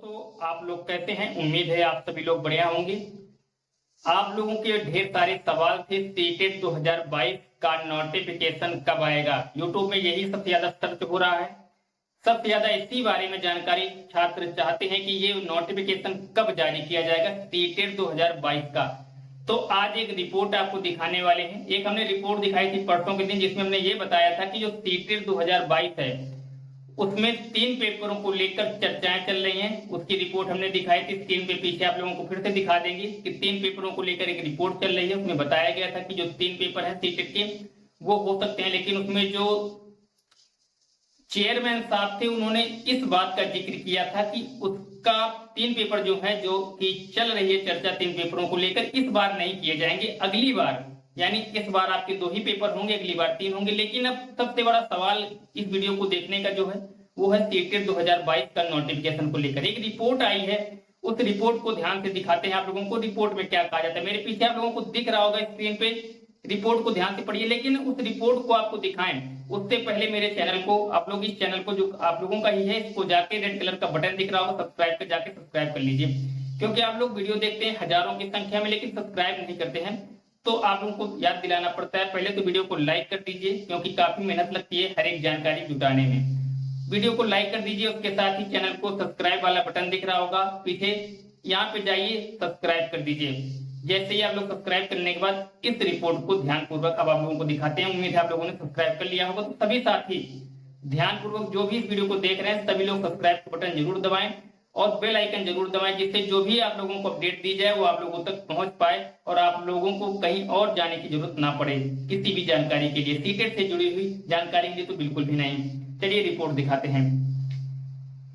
दोस्तों, आप लोग कैसे हैं? उम्मीद है आप सभी लोग बढ़िया होंगे। आप लोगों के ढेर सारे सवाल थे, सीटेट 2022 का नोटिफिकेशन कब आएगा। यूट्यूब में यही सबसे ज्यादा सर्च हो रहा है। सबसे ज्यादा इसी बारे में जानकारी छात्र चाहते हैं कि ये नोटिफिकेशन कब जारी किया जाएगा सीटेट 2022 का। तो आज एक रिपोर्ट आपको दिखाने वाले हैं। एक हमने रिपोर्ट दिखाई थी परसों के दिन, जिसमें हमने ये बताया था कि जो सीटेट 2022 है उसमें 3 पेपरों को लेकर चर्चाएं चल रही हैं। उसकी रिपोर्ट हमने दिखाई थी। स्क्रीन पे पीछे आप लोगों को फिर से दिखा देंगे कि 3 पेपरों को लेकर एक रिपोर्ट चल रही है। उसमें बताया गया था कि जो 3 पेपर है सीटेट के वो हो सकते हैं, लेकिन उसमें जो चेयरमैन साहब थे उन्होंने इस बात का जिक्र किया था कि उसका 3 पेपर जो है, जो कि चल रही है चर्चा 3 पेपरों को लेकर, इस बार नहीं किए जाएंगे, अगली बार, यानी इस बार आपके 2 ही पेपर होंगे, अगली बार 3 होंगे। लेकिन अब सबसे बड़ा सवाल इस वीडियो को देखने का जो है वो है सीटेट 2022 का नोटिफिकेशन को लेकर। एक रिपोर्ट आई है, उस रिपोर्ट को ध्यान से दिखाते हैं आप लोगों को। रिपोर्ट में क्या कहा जाता है, मेरे पीछे आप लोगों को दिख रहा होगा स्क्रीन पे। रिपोर्ट को ध्यान से पढ़िए, लेकिन उस रिपोर्ट को आपको दिखाएं उससे पहले मेरे चैनल को, आप लोग इस चैनल को, जो आप लोगों का ही है, इसको जाके रेड कलर का बटन दिख रहा होगा सब्सक्राइब पे जाके सब्सक्राइब कर लीजिए। क्योंकि आप लोग वीडियो देखते हैं हजारों की संख्या में, लेकिन सब्सक्राइब नहीं करते हैं। तो आप लोगों को याद दिलाना पड़ता है, पहले तो वीडियो को लाइक कर दीजिए, क्योंकि काफी मेहनत लगती है हर एक जानकारी जुटाने में। वीडियो को लाइक कर दीजिए, उसके साथ ही चैनल को सब्सक्राइब वाला बटन दिख रहा होगा पीछे, यहाँ पे जाइए सब्सक्राइब कर दीजिए। जैसे ही आप लोग सब्सक्राइब करने के बाद इस रिपोर्ट को ध्यानपूर्वक अब आप लोगों को दिखाते हैं। उम्मीद है आप लोगों ने सब्सक्राइब कर लिया होगा। तो सभी साथी ध्यानपूर्वक जो भी इस वीडियो को देख रहे हैं सभी लोग सब्सक्राइब का बटन जरूर दबाएं और बेल आइकन जरूर दबाएं, जिससे जो भी आप लोगों को अपडेट दी जाए वो आप लोगों तक पहुंच पाए और आप लोगों को कहीं और जाने की जरूरत ना पड़े किसी भी जानकारी के लिए। सीटेट से जुड़ी हुई जानकारी के लिए तो बिल्कुल भी नहीं। चलिए रिपोर्ट दिखाते हैं।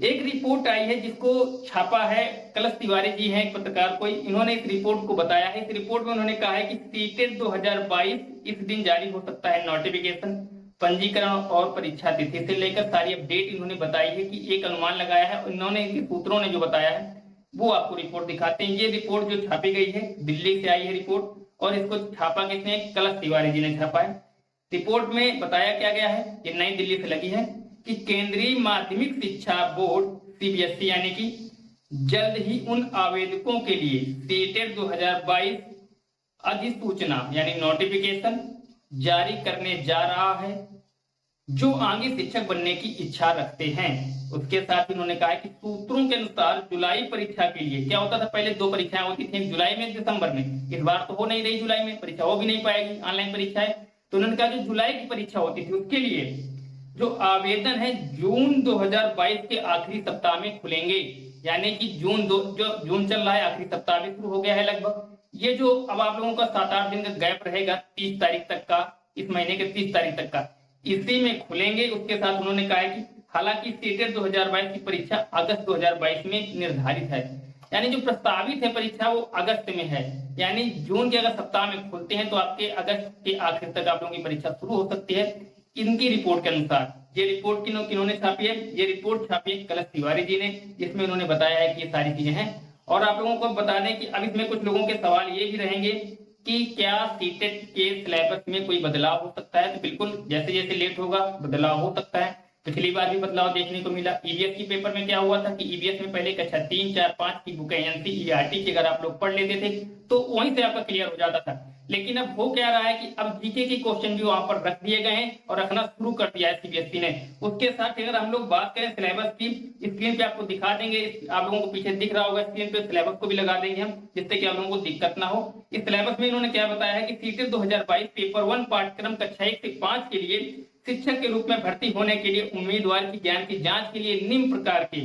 एक रिपोर्ट आई है जिसको छापा है कलश तिवारी जी हैं, एक पत्रकार कोई, इन्होंने इस रिपोर्ट को बताया है। इस रिपोर्ट में उन्होंने कहा है कि सीटेट 2022 इस दिन जारी हो सकता है नोटिफिकेशन। पंजीकरण और परीक्षा तिथि से लेकर सारी अपडेट इन्होंने बताई है कि एक अनुमान लगाया है। इन्होंने, इनके सूत्रों ने जो बताया है वो आपको रिपोर्ट दिखाते हैं। ये रिपोर्ट जो छापी गई है दिल्ली से आई है रिपोर्ट, और इसको छापा किसने? कलश तिवारी जी ने छापा है। रिपोर्ट में बताया क्या गया है, ये नई दिल्ली से लगी है, कि केंद्रीय माध्यमिक शिक्षा बोर्ड सीबीएसई यानी कि जल्द ही उन आवेदकों के लिए सीटेट 2022 अधिसूचना यानी नोटिफिकेशन जारी करने जा रहा है जो आगे शिक्षक बनने की इच्छा रखते हैं। उसके साथ इन्होंने कहा है कि सूत्रों के अनुसार जुलाई परीक्षा के लिए, क्या होता था पहले 2 परीक्षाएं होती थी, जुलाई में, दिसंबर में। इस बार तो हो नहीं रही जुलाई में परीक्षा, हो भी नहीं पाएगी, ऑनलाइन परीक्षा है। तो उन्होंने कहा जो जुलाई की परीक्षा होती थी उसके लिए जो आवेदन है जून 2022 के आखिरी सप्ताह में खुलेंगे, यानी कि जो जून चल रहा है आखिरी सप्ताह में शुरू हो गया है लगभग। ये जो अब आप लोगों का 7-8 दिन का गैप रहेगा 30 तारीख तक का, इस महीने के 30 तारीख तक का, इसी में खुलेंगे। उसके साथ उन्होंने कहा है कि हालांकि सीटेट 2022 की परीक्षा अगस्त 2022 में निर्धारित है, यानी जो प्रस्तावित है परीक्षा वो अगस्त में है, यानी जून के अगर सप्ताह में खुलते हैं तो आपके अगस्त के आखिर तक आप लोगों की परीक्षा शुरू हो सकती है इनकी रिपोर्ट के अनुसार। ये रिपोर्ट किन्होंने छापी है? ये रिपोर्ट छापी है कलश तिवारी जी ने, जिसमें उन्होंने बताया है कि ये सारी चीजें हैं। और आप लोगों को बता दें कि अब इसमें कुछ लोगों के सवाल ये भी रहेंगे कि क्या सीटेट के सिलेबस में कोई बदलाव हो सकता है। तो बिल्कुल, जैसे जैसे लेट होगा बदलाव हो सकता है। पिछली बार भी बदलाव देखने को मिला। ईवीएस की पेपर में क्या हुआ था कि ईवीएस में पहले कक्षा 3, 4, 5 की बुक एनसी ईआरटी की अगर आप लोग पढ़ लेते थे तो वहीं से आपका क्लियर हो जाता था। लेकिन अब हो क्या रहा है कि अब जीके के क्वेश्चन भी वहां पर रख दिए गए हैं और रखना शुरू कर दिया है सीबीएसई ने। उसके साथ अगर हम लोग बात करें सिलेबस की, स्क्रीन पे आपको दिखा देंगे, आप लोगों को पीछे दिख रहा होगा स्क्रीन पे, सिलेबस को भी लगा देंगे हम, जिससे कि आप लोगों को दिक्कत ना हो। इस सिलेबस में इन्होंने क्या बताया है कि सीटेट 2022 पेपर 1 पाठ्यक्रम कक्षा 1 से 5 के लिए शिक्षक के रूप में भर्ती होने के लिए उम्मीदवार की ज्ञान की जांच के लिए निम्न प्रकार के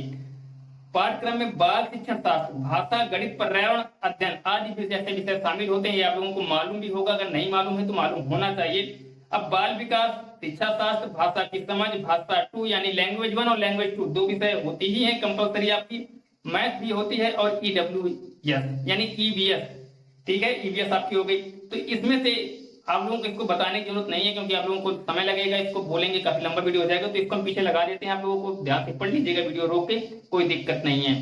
पाठ्यक्रम में बाल शिक्षण शास्त्र, भाषा, गणित, पर्यावरण अध्ययन आदि जैसे विषय शामिल होते हैं। ये आप लोगों को मालूम भी होगा, अगर नहीं मालूम है तो मालूम होना चाहिए। अब बाल विकास, शिक्षा शास्त्र, भाषा की समझ, भाषा 2 यानी लैंग्वेज 1 और लैंग्वेज 2 2 विषय होती ही है कंपलसरी आपकी। मैथ भी होती है और ईडब्ल्यूएस यानी ईवीएस, ठीक है, ईवीएस आपकी हो गई। तो इसमें से आप लोगों को इसको बताने की जरूरत नहीं है, क्योंकि आप लोगों को समय लगेगा, इसको बोलेंगे काफी लंबा वीडियो हो जाएगा। तो इसको हम पीछे लगा देते हैं, आप लोगों को ध्यान से पढ़ लीजिएगा वीडियो रोक के, कोई दिक्कत नहीं है।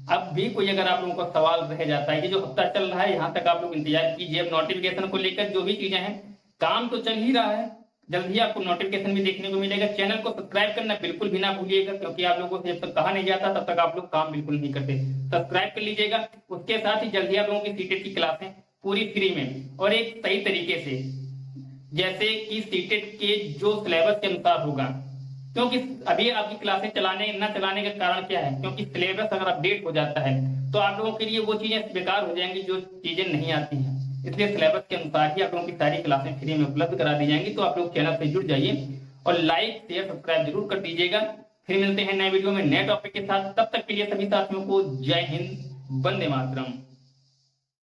अब भी कोई अगर आप लोगों का सवाल रह जाता है कि जो हफ्ता चल रहा है यहाँ तक आप लोग इंतजार कीजिए। अब नोटिफिकेशन को लेकर जो भी चीजें हैं, काम तो चल ही रहा है, जल्द ही आपको नोटिफिकेशन भी देखने को मिलेगा। चैनल को सब्सक्राइब करना बिल्कुल भी ना भूलिएगा, क्योंकि आप लोगों से जब तक कहा नहीं जाता तब तक आप लोग काम बिल्कुल नहीं करते। सब्सक्राइब कर लीजिएगा। उसके साथ ही जल्द ही आप लोगों की सीटेट की क्लासें पूरी फ्री में और एक सही तरीके से, जैसे कि सीटेट के जो सिलेबस के अनुसार होगा, क्योंकि अभी आपकी क्लासें चलाने न चलाने का कारण क्या है, क्योंकि सिलेबस अगर अपडेट हो जाता है तो आप लोगों के लिए वो चीजें बेकार हो जाएंगी जो चीजें नहीं आती हैं। इसलिए सिलेबस के अनुसार ही आप लोगों की सारी क्लासें फ्री में उपलब्ध करा दी जाएंगी। तो आप लोग चैनल से जुड़ जाइए और लाइक शेयर सब्सक्राइब जरूर कर दीजिएगा। फिर मिलते हैं नए वीडियो में नए टॉपिक के साथ। तब तक के लिए सभी साथियों को जय हिंद, वंदे मातरम।